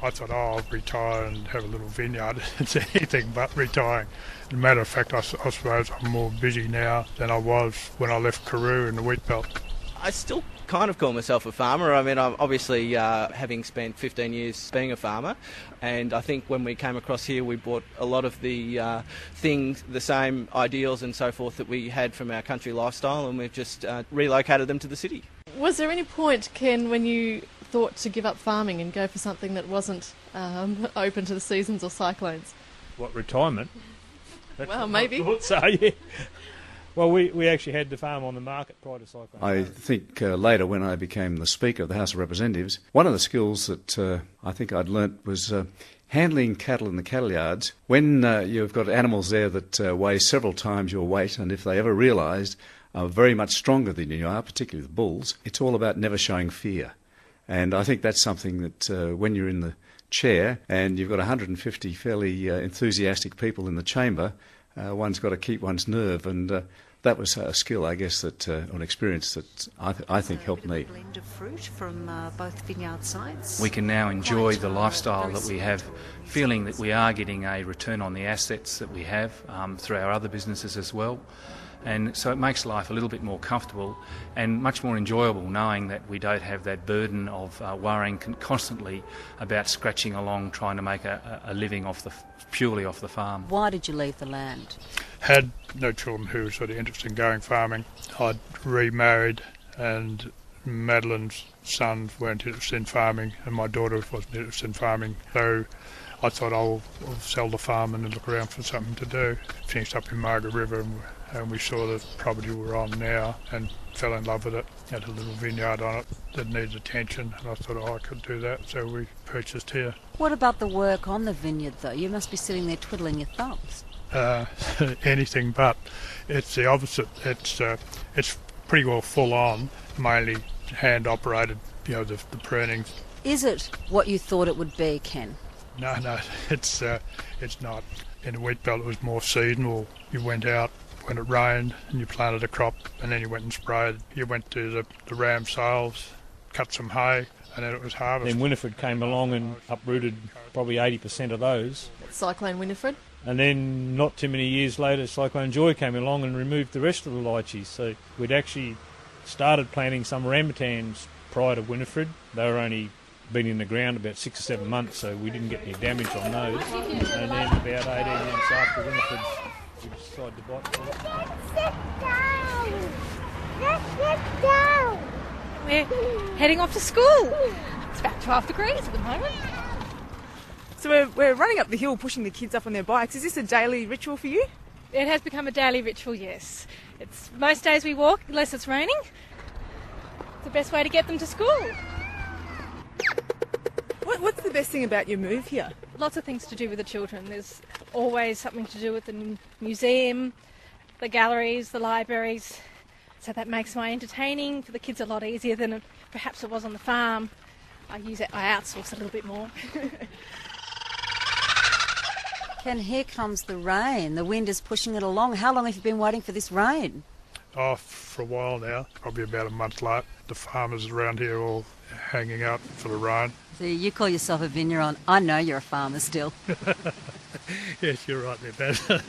I thought, I'll retire and have a little vineyard. It's anything but retiring. As a matter of fact, I suppose I'm more busy now than I was when I left Karoo in the wheat belt. I still kind of call myself a farmer. I mean, I'm obviously having spent 15 years being a farmer, and I think when we came across here we brought a lot of the things, the same ideals and so forth that we had from our country lifestyle, and we've just relocated them to the city. Was there any point, Ken, when you thought to give up farming and go for something that wasn't open to the seasons or cyclones? What, retirement? Well, maybe. I thought so, yeah. Well, we actually had the farm on the market prior to cyclone. I think later, when I became the Speaker of the House of Representatives, one of the skills that I think I'd learnt was handling cattle in the cattle yards. When you've got animals there that weigh several times your weight, and if they ever realised are very much stronger than you are, particularly the bulls, it's all about never showing fear. And I think that's something that when you're in the chair and you've got 150 fairly enthusiastic people in the chamber, one's got to keep one's nerve, and that was a skill, I guess, that or an experience that I think helped me. A blend of fruit from both vineyard sites. We can now enjoy the lifestyle that we have, feeling that we are getting a return on the assets that we have through our other businesses as well. And so it makes life a little bit more comfortable and much more enjoyable, knowing that we don't have that burden of worrying constantly about scratching along trying to make a living purely off the farm. Why did you leave the land? Had no children who were sort of interested in going farming. I'd remarried, and Madeline's sons weren't interested in farming, and my daughter wasn't interested in farming. So I thought I'll sell the farm and look around for something to do. Finished up in Margaret River, and we saw the property we're on now and fell in love with it. Had a little vineyard on it that needed attention, and I thought, I could do that, so we purchased here. What about the work on the vineyard, though? You must be sitting there twiddling your thumbs. Anything but. It's the opposite. It's pretty well full on, mainly hand operated, the prunings. Is it what you thought it would be, Ken? No, it's not. In the wheat belt it was more seasonal. You went out when it rained and you planted a crop, and then you went and sprayed. You went to the ram sales, cut some hay, and then it was harvest. Then Winifred came along and uprooted probably 80% of those. Cyclone Winifred? And then not too many years later, Cyclone Joy came along and removed the rest of the lychees. So we'd actually started planting some rambutans prior to Winifred. They were only been in the ground about 6 or 7 months, so we didn't get any damage on those. And then about 18 months after Winifred, we decided to buy it. Sit down! Let's sit down! We're heading off to school. It's about 12 degrees at the moment. So we're running up the hill pushing the kids up on their bikes. Is this a daily ritual for you? It has become a daily ritual, yes. It's most days we walk, unless it's raining. It's the best way to get them to school. What's the best thing about your move here? Lots of things to do with the children. There's always something to do with the museum, the galleries, the libraries. So that makes my entertaining for the kids a lot easier than perhaps it was on the farm. I outsource a little bit more. Ken, here comes the rain. The wind is pushing it along. How long have you been waiting for this rain? Oh, for a while now, probably about a month late. The farmers around here are all hanging out for the rain. See, you call yourself a vigneron. I know you're a farmer still. Yes, you're right there, Pat.